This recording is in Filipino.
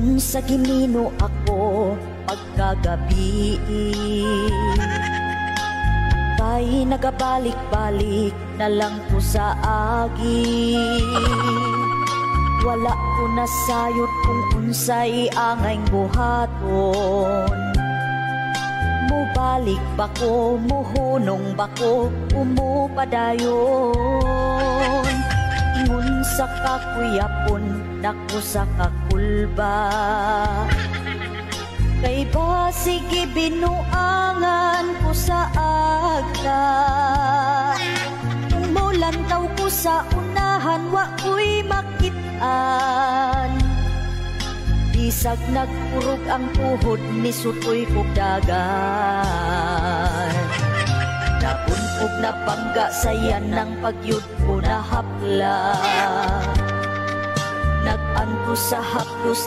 Unsa ginino ako pagkagabi, kay nagabalik-balik na lang ko sa agi. Wala ko nasayod kung unsay angay buhaton. Mubalik ba ko, muhunong ba ko, umupadayon. Ingon sa kakuyapon, naku sa kakulba. Kay ba sige binuangan ko sa agta. Kung mulantaw ko sa unahan, wa ko'y makitaan. Bisag nagpurog ang tuhod ni sutoy kog dagan. Napunog na pangga sayan ng pagyud ko na hapla. Nag-anto sa haplos